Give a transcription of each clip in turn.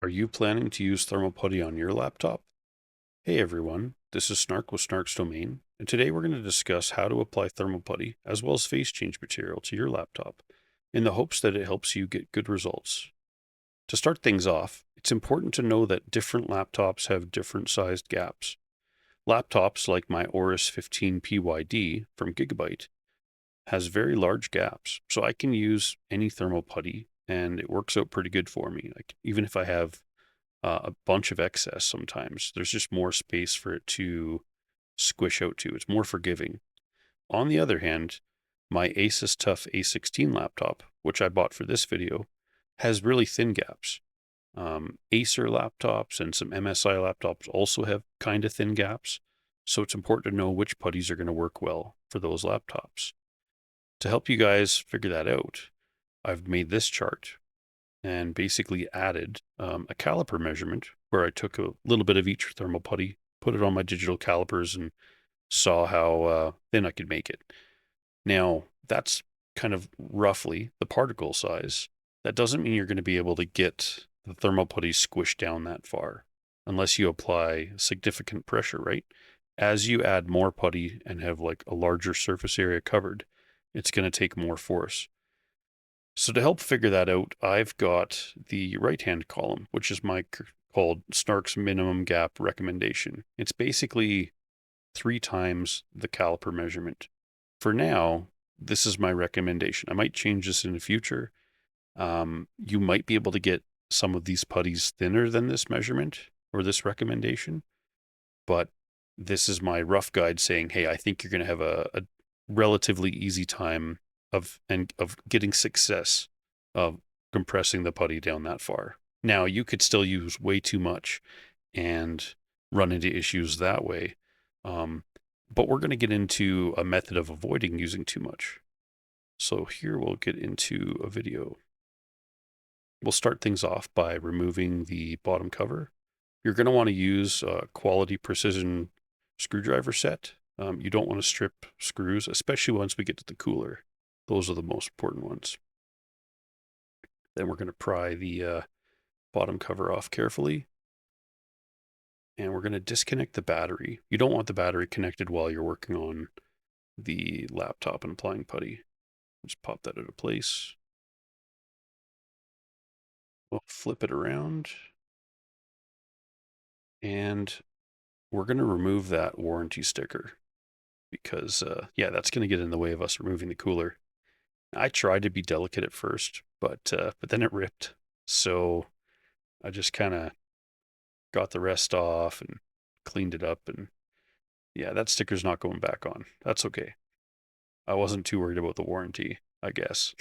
Are you planning to use thermal putty on your laptop? Hey everyone, this is Snark with Snark's Domain, and today we're going to discuss how to apply thermal putty as well as phase change material to your laptop in the hopes that it helps you get good results. To start things off, it's important to know that different laptops have different sized gaps. Laptops like my Aorus 15 PYD from Gigabyte has very large gaps, so I can use any thermal putty and it works out pretty good for me. Like even if I have a bunch of excess sometimes. There's just more space for it to squish out to. It's more forgiving. On the other hand, my Asus TUF A16 laptop, which I bought for this video, has really thin gaps. Acer laptops and some MSI laptops also have kind of thin gaps, so it's important to know which putties are going to work well for those laptops. To help you guys figure that out, I've made this chart and basically added a caliper measurement where I took a little bit of each thermal putty, put it on my digital calipers, and saw how thin I could make it. Now, that's kind of roughly the particle size. That doesn't mean you're going to be able to get the thermal putty squished down that far unless you apply significant pressure, right? As you add more putty and have like a larger surface area covered, it's going to take more force. So to help figure that out, I've got the right-hand column, which is called Snark's minimum gap recommendation. It's basically 3 times the caliper measurement. For now, this is my recommendation. I might change this in the future. You might be able to get some of these putties thinner than this measurement or this recommendation, but this is my rough guide saying, hey, I think you're going to have a relatively easy time of getting success of compressing the putty down that far. Now, you could still use way too much and run into issues that way. But we're going to get into a method of avoiding using too much. So here we'll get into a video. We'll start things off by removing the bottom cover. You're going to want to use a quality precision screwdriver set. You don't want to strip screws, especially once we get to the cooler. Those are the most important ones. Then we're going to pry the bottom cover off carefully. And we're going to disconnect the battery. You don't want the battery connected while you're working on the laptop and applying putty. Just pop that into place. We'll flip it around. And we're going to remove that warranty sticker because, yeah, that's going to get in the way of us removing the cooler. I tried to be delicate at first, but then it ripped. So I just kind of got the rest off and cleaned it up. And yeah, that sticker's not going back on. That's okay. I wasn't too worried about the warranty, I guess.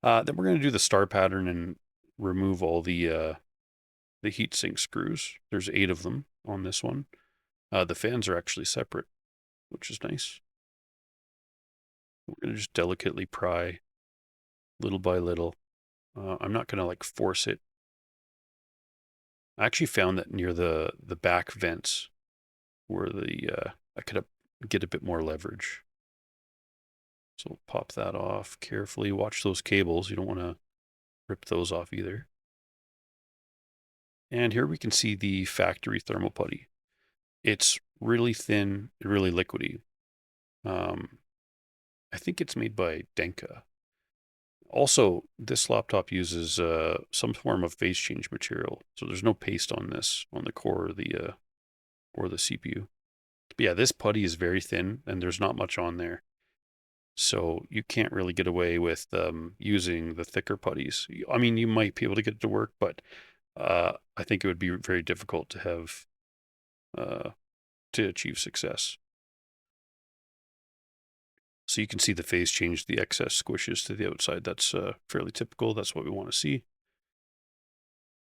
Then we're going to do the star pattern and remove all the heatsink screws. There's 8 of them on this one. The fans are actually separate, which is nice. We're going to just delicately pry little by little. I'm not going to like force it. I actually found that near the back vents where I could get a bit more leverage. So we'll pop that off carefully. Watch those cables. You don't want to rip those off either. And here we can see the factory thermal putty. It's really thin, really liquidy. I think it's made by Denka. Also, this laptop uses some form of phase change material, so there's no paste on this, on the core or the CPU. But yeah, this putty is very thin, and there's not much on there. So you can't really get away with using the thicker putties. I mean, you might be able to get it to work, but I think it would be very difficult to have to achieve success. So you can see the phase change, the excess squishes to the outside. That's fairly typical. That's what we want to see.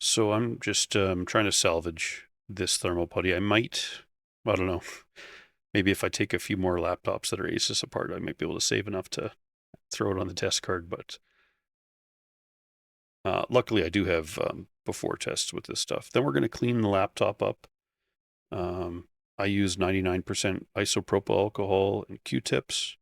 So I'm just trying to salvage this thermal putty. I don't know, maybe if I take a few more laptops that are Asus apart, I might be able to save enough to throw it on the test card. But luckily I do have before tests with this stuff. Then we're going to clean the laptop up. I use 99% isopropyl alcohol and Q-tips.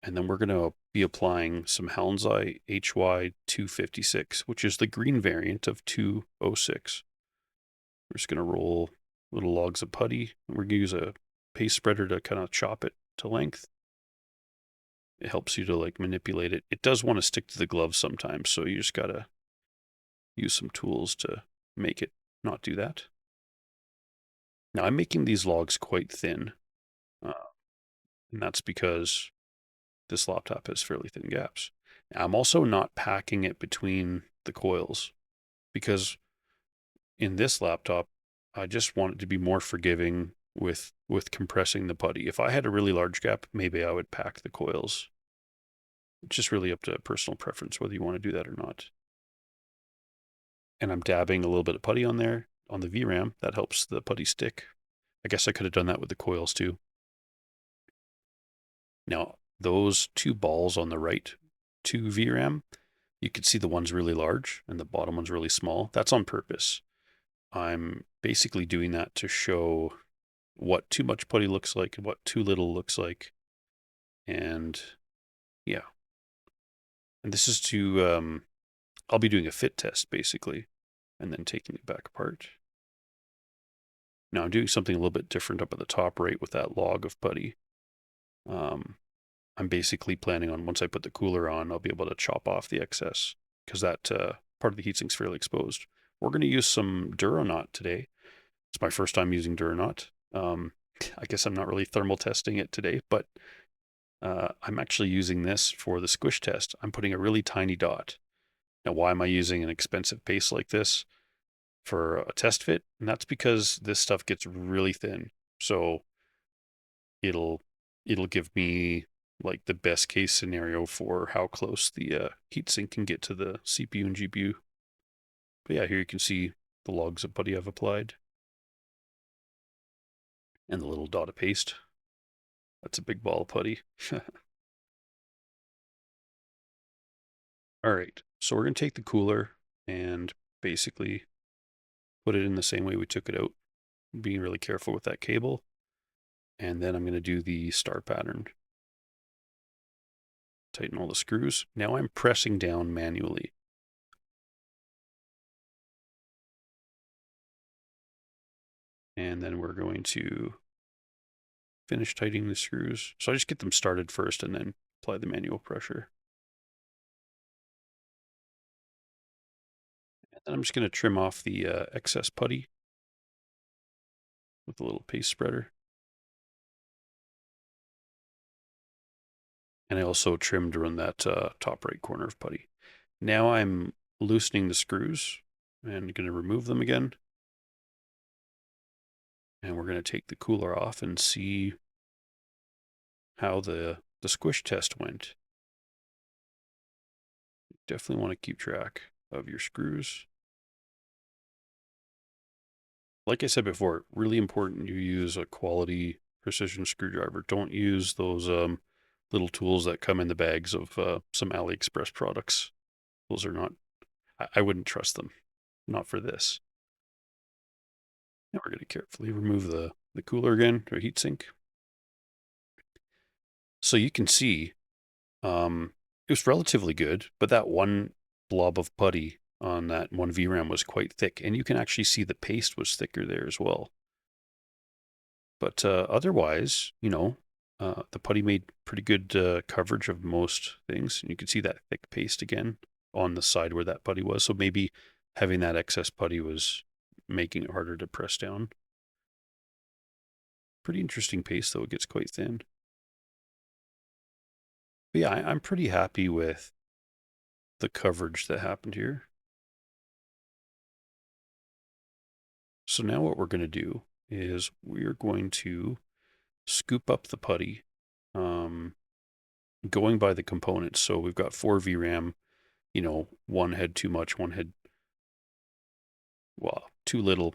And then we're going to be applying some Halnziye HY256, which is the green variant of 206. We're just going to roll little logs of putty. We're going to use a paste spreader to kind of chop it to length. It helps you to like manipulate it. It does want to stick to the gloves sometimes, so you just got to use some tools to make it not do that. Now I'm making these logs quite thin, and that's because this laptop has fairly thin gaps. I'm also not packing it between the coils because in this laptop, I just want it to be more forgiving with compressing the putty. If I had a really large gap, maybe I would pack the coils. It's just really up to personal preference whether you want to do that or not. And I'm dabbing a little bit of putty on there on the VRAM. That helps the putty stick. I guess I could have done that with the coils too. Now, those two balls on the right, 2 VRAM, you can see the one's really large and the bottom one's really small. That's on purpose. I'm basically doing that to show what too much putty looks like and what too little looks like. And yeah. And this is to, I'll be doing a fit test basically, and then taking it back apart. Now I'm doing something a little bit different up at the top right with that log of putty. I'm basically planning on once I put the cooler on, I'll be able to chop off the excess because that part of the heatsink's fairly exposed. We're going to use some Duraknot today. It's my first time using Duraknot. I guess I'm not really thermal testing it today, but I'm actually using this for the squish test. I'm putting a really tiny dot. Now, why am I using an expensive paste like this for a test fit? And that's because this stuff gets really thin. So it'll give me like the best case scenario for how close the heatsink can get to the CPU and GPU. But yeah, here you can see the logs of putty I've applied. And the little dot of paste. That's a big ball of putty. All right, so we're going to take the cooler and basically put it in the same way we took it out, being really careful with that cable. And then I'm going to do the star pattern. Tighten all the screws. Now I'm pressing down manually. And then we're going to finish tightening the screws. So I just get them started first and then apply the manual pressure. And then I'm just going to trim off the excess putty with a little paste spreader. And I also trimmed around that top right corner of putty. Now I'm loosening the screws and going to remove them again. And we're going to take the cooler off and see how the squish test went. Definitely want to keep track of your screws. Like I said before, really important you use a quality precision screwdriver. Don't use those little tools that come in the bags of some AliExpress products. Those are not, I wouldn't trust them. Not for this. Now we're going to carefully remove the cooler again, or heatsink. So you can see it was relatively good, but that one blob of putty on that one VRAM was quite thick, and you can actually see the paste was thicker there as well. But otherwise, you know, the putty made pretty good coverage of most things. And you can see that thick paste again on the side where that putty was. So maybe having that excess putty was making it harder to press down. Pretty interesting paste, though. It gets quite thin. But yeah, I'm pretty happy with the coverage that happened here. So now what we're going to do is we're going to scoop up the putty, going by the components. So we've got 4 VRAM, you know, one had too much, one had, well, too little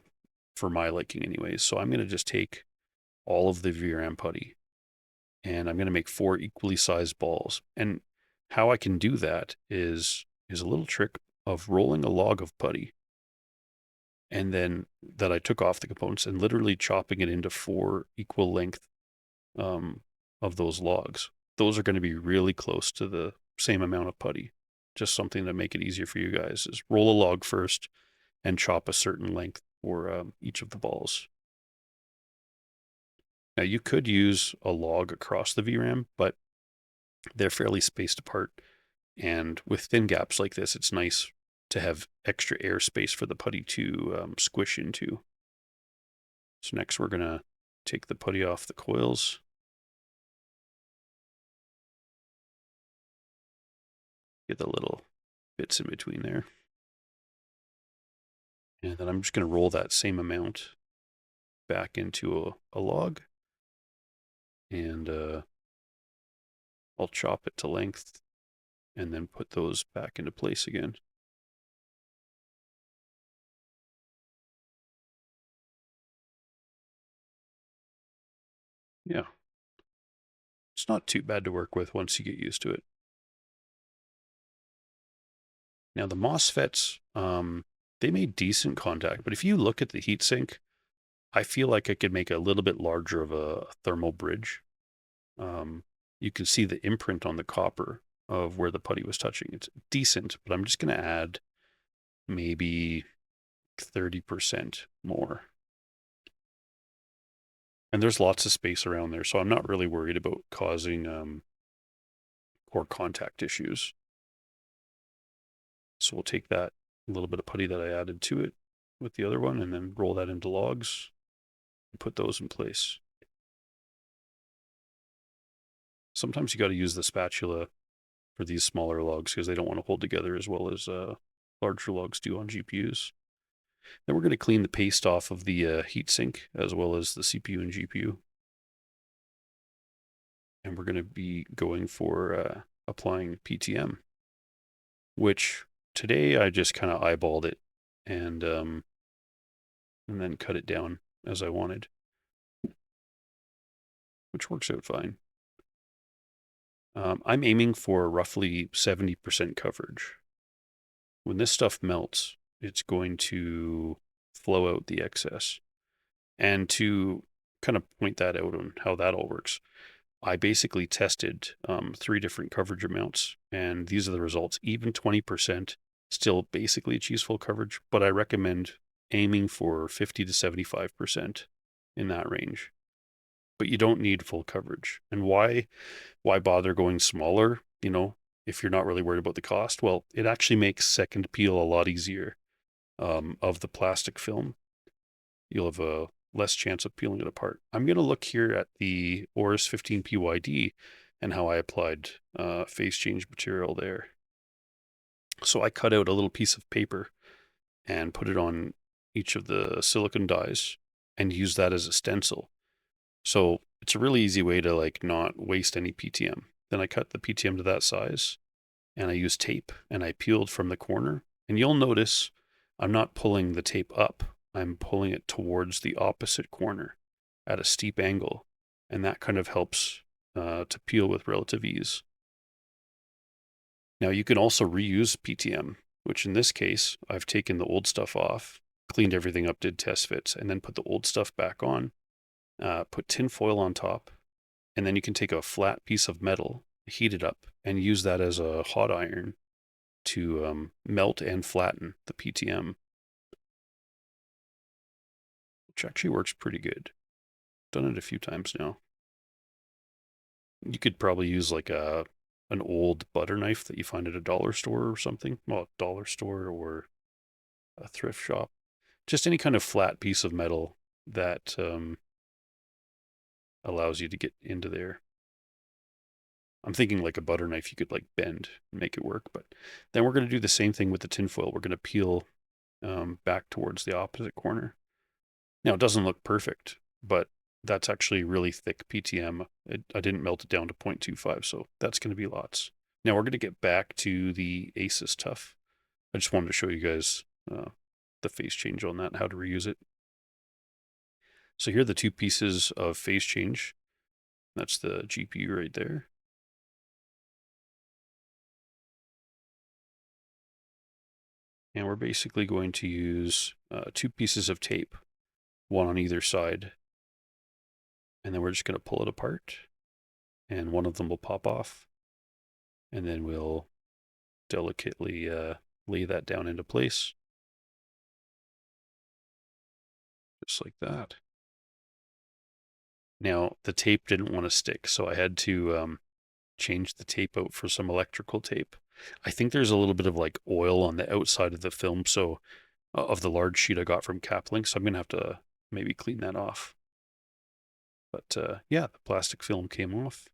for my liking anyways. So I'm going to just take all of the VRAM putty and I'm going to make 4 equally sized balls. And how I can do that is a little trick of rolling a log of putty and then that I took off the components and literally chopping it into 4 equal length of those logs. those are going to be really close to the same amount of putty. Just something to make it easier for you guys is roll a log first and chop a certain length for each of the balls. Now you could use a log across the VRAM, but they're fairly spaced apart. And with thin gaps like this, it's nice to have extra airspace for the putty to squish into. So next we're going to take the putty off the coils. Get the little bits in between there. And then I'm just going to roll that same amount back into a log. And I'll chop it to length and then put those back into place again. Yeah. It's not too bad to work with once you get used to it. Now the MOSFETs, they made decent contact, but if you look at the heatsink, I feel like I could make a little bit larger of a thermal bridge. You can see the imprint on the copper of where the putty was touching. It's decent, but I'm just going to add maybe 30% more. And there's lots of space around there, so I'm not really worried about causing core contact issues. So we'll take that little bit of putty that I added to it with the other one and then roll that into logs and put those in place. Sometimes you got to use the spatula for these smaller logs because they don't want to hold together as well as larger logs do on GPUs. Then we're going to clean the paste off of the heatsink as well as the CPU and GPU. And we're going to be going for applying PTM, which today I just kind of eyeballed it and then cut it down as I wanted, which works out fine. I'm aiming for roughly 70% coverage. When this stuff melts, it's going to flow out the excess. And to kind of point that out on how that all works, I basically tested 3 different coverage amounts, and these are the results. Even 20% still basically achieves full coverage, but I recommend aiming for 50 to 75% in that range. But you don't need full coverage. And why bother going smaller, if you're not really worried about the cost? Well, it actually makes second peel a lot easier of the plastic film. You'll have a less chance of peeling it apart. I'm going to look here at the Oris 15 PYD and how I applied phase change material there. So I cut out a little piece of paper and put it on each of the silicon dies and use that as a stencil. So it's a really easy way to not waste any PTM. Then I cut the PTM to that size and I used tape and I peeled from the corner. And you'll notice I'm not pulling the tape up. I'm pulling it towards the opposite corner at a steep angle. And that kind of helps to peel with relative ease. Now you can also reuse PTM, which in this case, I've taken the old stuff off, cleaned everything up, did test fits, and then put the old stuff back on, put tin foil on top, and then you can take a flat piece of metal, heat it up, and use that as a hot iron to melt and flatten the PTM, which actually works pretty good. Done it a few times now. You could probably use an old butter knife that you find at a dollar store or something. Well, a dollar store or a thrift shop. Just any kind of flat piece of metal that allows you to get into there. I'm thinking like a butter knife you could bend and make it work. But then we're going to do the same thing with the tinfoil. We're going to peel back towards the opposite corner. Now, it doesn't look perfect, but that's actually really thick PTM. I didn't melt it down to 0.25, so that's going to be lots. Now we're going to get back to the Asus TUF. I just wanted to show you guys the phase change on that and how to reuse it. So here are the 2 pieces of phase change. That's the GPU right there. And we're basically going to use 2 pieces of tape, one on either side. And then we're just going to pull it apart and one of them will pop off. And then we'll delicately lay that down into place. Just like that. Now, the tape didn't want to stick, so I had to change the tape out for some electrical tape. I think there's a little bit of like oil on the outside of the film, so of the large sheet I got from Caplink, so I'm going to have to maybe clean that off. But yeah, the plastic film came off.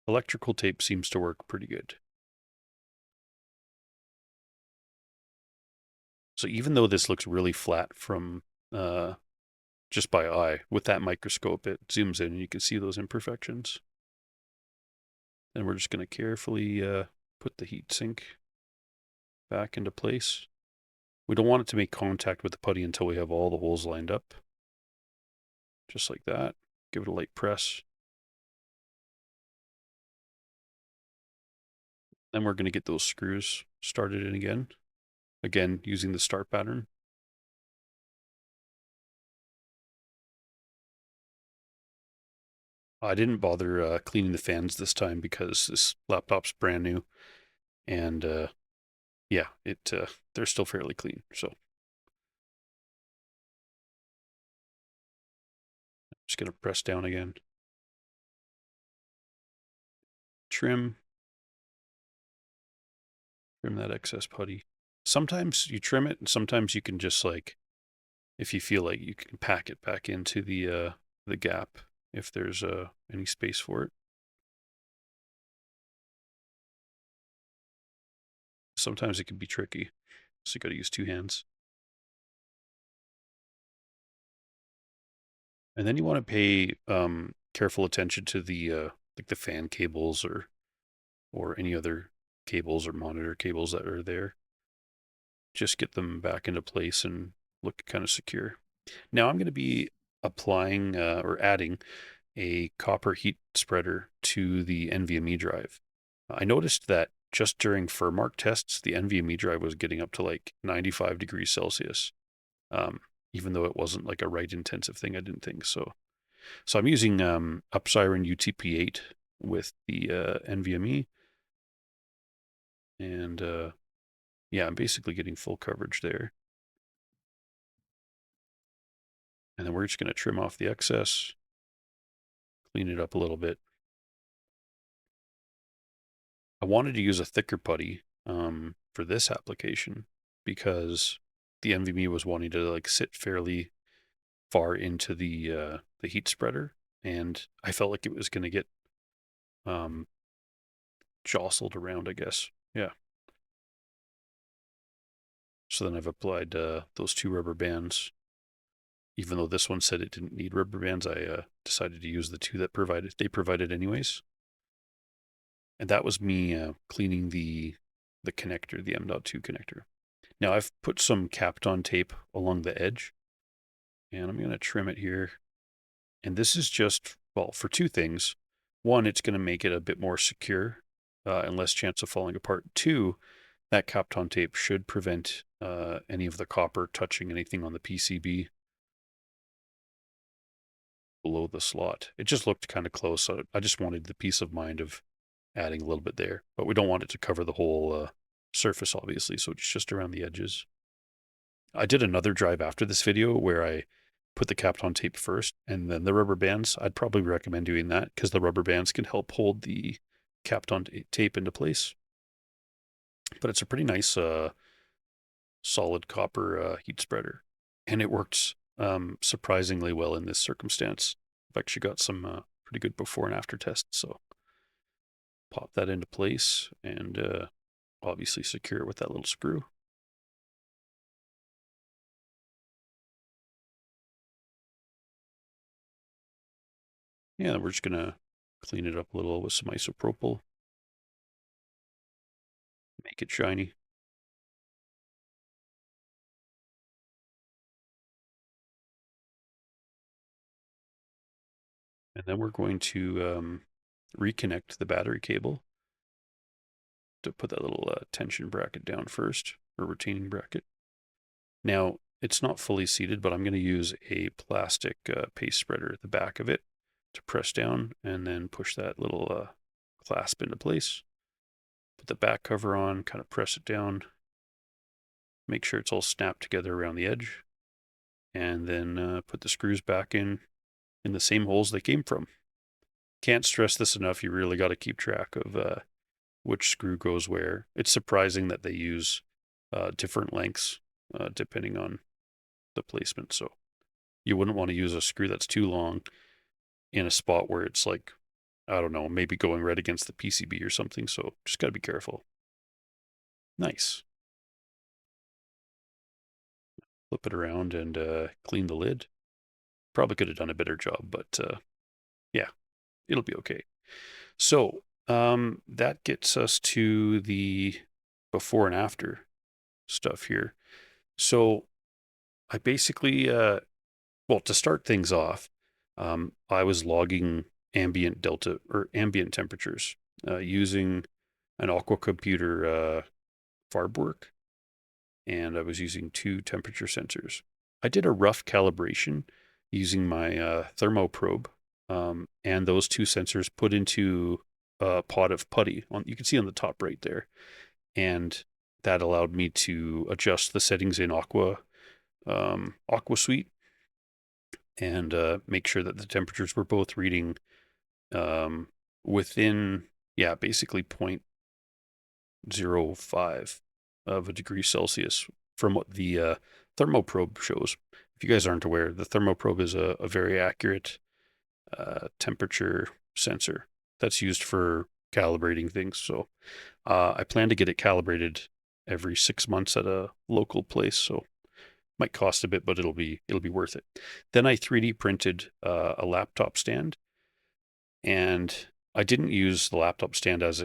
Electrical tape seems to work pretty good. So even though this looks really flat from just by eye, with that microscope, it zooms in and you can see those imperfections. And we're just going to carefully put the heatsink back into place. We don't want it to make contact with the putty until we have all the holes lined up. Just like that. Give it a light press. Then we're going to get those screws started in again. Again, using the start pattern. I didn't bother cleaning the fans this time because this laptop's brand new. And yeah, they're still fairly clean. So I'm just going to press down again. Trim that excess putty. Sometimes you trim it, and sometimes you can just like, if you feel like you can pack it back into the gap if there's any space for it. Sometimes it can be tricky, so you got to use two hands. And then you want to pay careful attention to the like the fan cables or any other cables or monitor cables that are there. Just get them back into place and look kind of secure. Now I'm going to be applying or adding a copper heat spreader to the NVMe drive. I noticed that just during Furmark tests, the NVMe drive was getting up to like 95 degrees Celsius, even though it wasn't like a write intensive thing. I didn't think so. So I'm using Upsiren UTP-8 with the NVMe, and yeah, I'm basically getting full coverage there. And then we're just going to trim off the excess, clean it up a little bit. I wanted to use a thicker putty for this application because the NVMe was wanting to like sit fairly far into the heat spreader, and I felt like it was going to get jostled around, I guess. Yeah. So then I've applied those two rubber bands. Even though this one said it didn't need rubber bands, I decided to use the two that they provided anyways. And that was me cleaning the connector, the M.2 connector. Now I've put some Kapton tape along the edge, and I'm going to trim it here. And this is just, well, for two things. One, it's going to make it a bit more secure and less chance of falling apart. Two, that Kapton tape should prevent any of the copper touching anything on the PCB below the slot. It just looked kind of close, so I just wanted the peace of mind of adding a little bit there. But we don't want it to cover the whole surface, obviously, so it's just around the edges. I did another drive after this video where I put the Kapton tape first and then the rubber bands. I'd probably recommend doing that because the rubber bands can help hold the Kapton tape into place. But it's a pretty nice solid copper heat spreader, and it works surprisingly well in this circumstance. I've actually got some pretty good before and after tests, so pop that into place and obviously secure it with that little screw. Yeah, we're just gonna clean it up a little with some isopropyl, make it shiny. And then we're going to reconnect the battery cable to put that little tension bracket down first, or retaining bracket. Now, it's not fully seated, but I'm going to use a plastic paste spreader at the back of it to press down and then push that little clasp into place. Put the back cover on, kind of press it down. Make sure it's all snapped together around the edge. And then put the screws back in the same holes they came from. Can't stress this enough. You really got to keep track of which screw goes where. It's surprising that they use different lengths depending on the placement. So you wouldn't want to use a screw that's too long in a spot where it's like, I don't know, maybe going right against the PCB or something. So just got to be careful. Nice. Flip it around and clean the lid. Probably could have done a better job, but yeah, it'll be okay. So that gets us to the before and after stuff here. So I basically, well, to start things off, I was logging ambient temperatures using an Aqua Computer Farbwork, and I was using 2 temperature sensors. I did a rough calibration using my thermo probe, and those 2 sensors put into a pot of putty. You can see on the top right there, and that allowed me to adjust the settings in Aqua Suite and make sure that the temperatures were both reading within, basically 0.05 of a degree Celsius from what the thermoprobe shows. If you guys aren't aware, the thermoprobe is a very accurate temperature sensor that's used for calibrating things. So I plan to get it calibrated every 6 months at a local place. So might cost a bit, but it'll be worth it. Then I 3D printed a laptop stand, and I didn't use the laptop stand as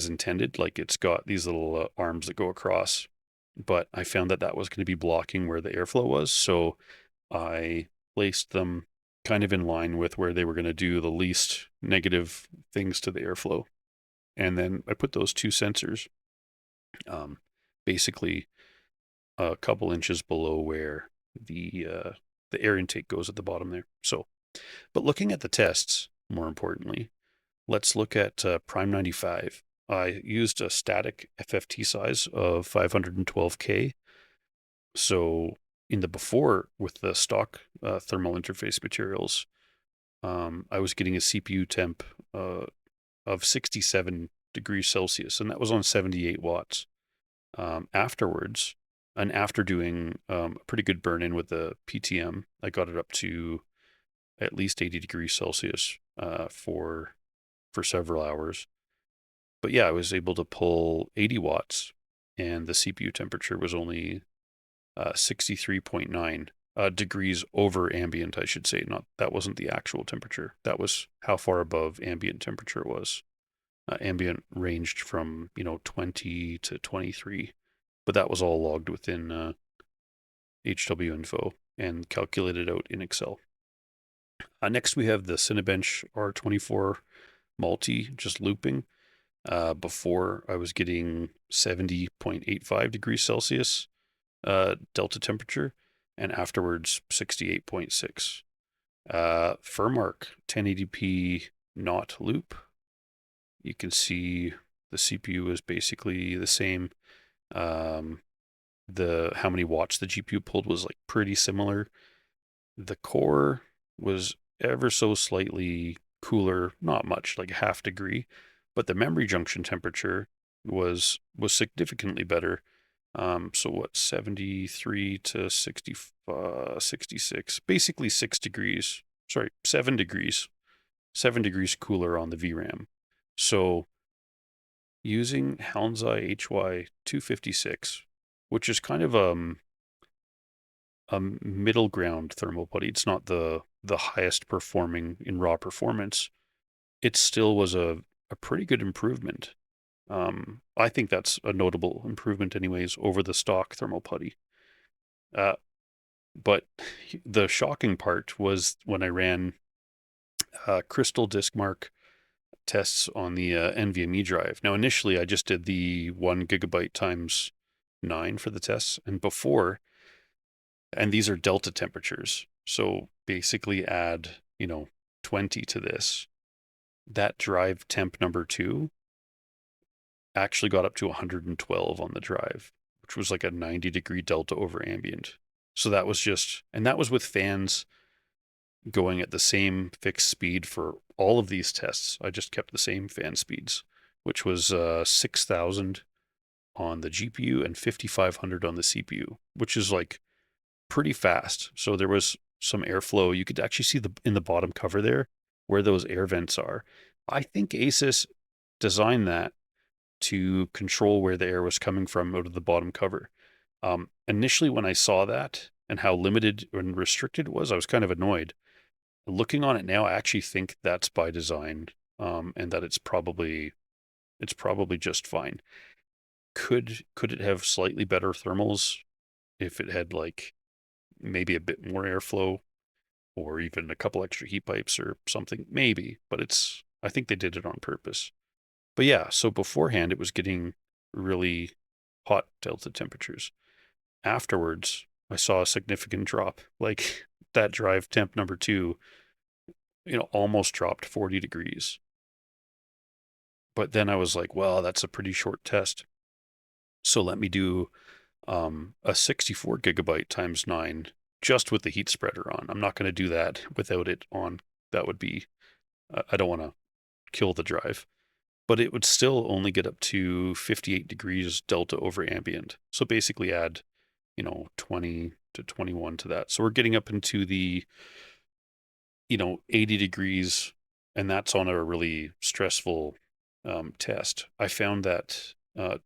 intended. Like, it's got these little arms that go across, but I found that was going to be blocking where the airflow was. So I placed them kind of in line with where they were going to do the least negative things to the airflow. And then I put those 2 sensors basically a couple inches below where the air intake goes at the bottom there. So, but looking at the tests, more importantly, let's look at Prime 95. I used a static FFT size of 512K. So in the before with the stock thermal interface materials, I was getting a CPU temp of 67 degrees Celsius, and that was on 78 watts. Afterwards, and after doing a pretty good burn-in with the PTM, I got it up to at least 80 degrees Celsius for several hours. But yeah, I was able to pull 80 watts, and the CPU temperature was only 63.9 degrees over ambient, I should say. That wasn't the actual temperature. That was how far above ambient temperature it was. Ambient ranged from 20 to 23, but that was all logged within HW info and calculated out in Excel. Next, we have the Cinebench R24 multi just looping. Before, I was getting 70.85 degrees Celsius delta temperature, and afterwards 68.6. Furmark 1080p not loop. You can see the CPU is basically the same. How many watts the GPU pulled was like pretty similar. The core was ever so slightly cooler, not much, like a half degree, but the memory junction temperature was significantly better. So what, 73 to 66, basically 7 degrees cooler on the VRAM. So using Halnziye HY256, which is kind of a middle ground thermal putty. It's not the highest performing in raw performance. It still was a pretty good improvement. I think that's a notable improvement anyways over the stock thermal putty. But the shocking part was when I ran crystal disk mark tests on the NVMe drive. Now, initially, I just did the 1 gigabyte times 9 for the tests, and these are delta temperatures. So basically add, 20 to this, that drive temp number 2 actually got up to 112 on the drive, which was like a 90-degree delta over ambient. So that was just, and that was with fans going at the same fixed speed for all of these tests. I just kept the same fan speeds, which was 6,000 on the GPU and 5,500 on the CPU, which is like pretty fast. So there was some airflow. You could actually see in the bottom cover there where those air vents are. I think Asus designed that to control where the air was coming from out of the bottom cover. Initially, when I saw that and how limited and restricted it was, I was kind of annoyed. Looking on it now, I actually think that's by design, and that it's probably just fine. Could it have slightly better thermals if it had like maybe a bit more airflow or even a couple extra heat pipes or something? Maybe, but I think they did it on purpose. But yeah, so beforehand it was getting really hot delta temperatures. Afterwards, I saw a significant drop. Like that drive temp number 2, almost dropped 40 degrees. But then I was like, well, that's a pretty short test. So let me do a 64 gigabyte times 9 just with the heat spreader on. I'm not going to do that without it on. That would be, I don't want to kill the drive. But it would still only get up to 58 degrees delta over ambient. So basically add, 20 to 21 to that. So we're getting up into the, 80 degrees, and that's on a really stressful test. I found that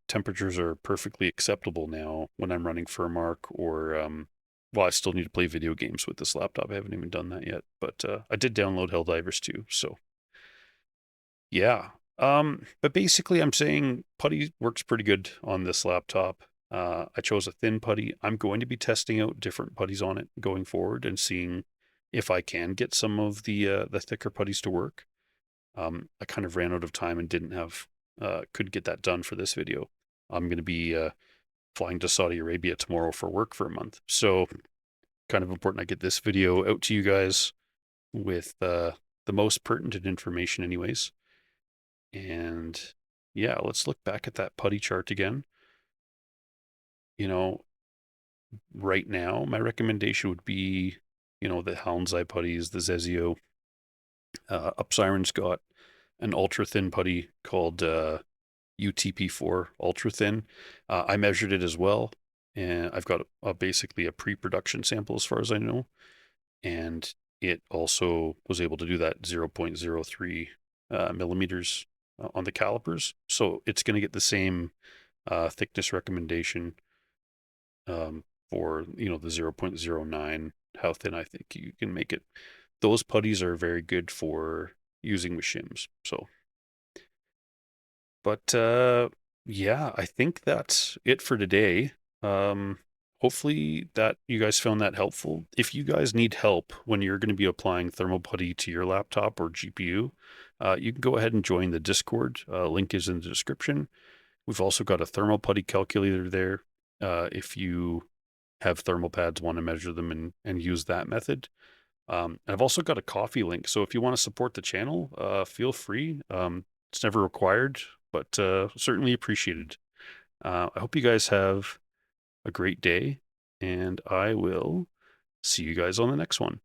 temperatures are perfectly acceptable now when I'm running FurMark or, well, I still need to play video games with this laptop. I haven't even done that yet, but I did download Helldivers too. So yeah. But basically I'm saying putty works pretty good on this laptop. I chose a thin putty. I'm going to be testing out different putties on it going forward and seeing if I can get some of the thicker putties to work. I kind of ran out of time and couldn't get that done for this video. I'm going to be flying to Saudi Arabia tomorrow for work for a month. So kind of important I get this video out to you guys with the most pertinent information anyways. And yeah, let's look back at that putty chart again. Right now, my recommendation would be, the Halnziye putties, the Zezio. Upsiren's got an ultra thin putty called UTP4 ultra thin. I measured it as well, and I've got basically a pre-production sample as far as I know, and it also was able to do that 0.03 millimeters on the calipers. So it's going to get the same thickness recommendation for, the 0.09, how thin I think you can make it. Those putties are very good for using with shims. So, but yeah, I think that's it for today. Hopefully that you guys found that helpful. If you guys need help when you're going to be applying thermal putty to your laptop or GPU, you can go ahead and join the Discord. Link is in the description. We've also got a thermal putty calculator there. If you have thermal pads, want to measure them and use that method. I've also got a coffee link. So if you want to support the channel, feel free. It's never required, but certainly appreciated. I hope you guys have a great day, and I will see you guys on the next one.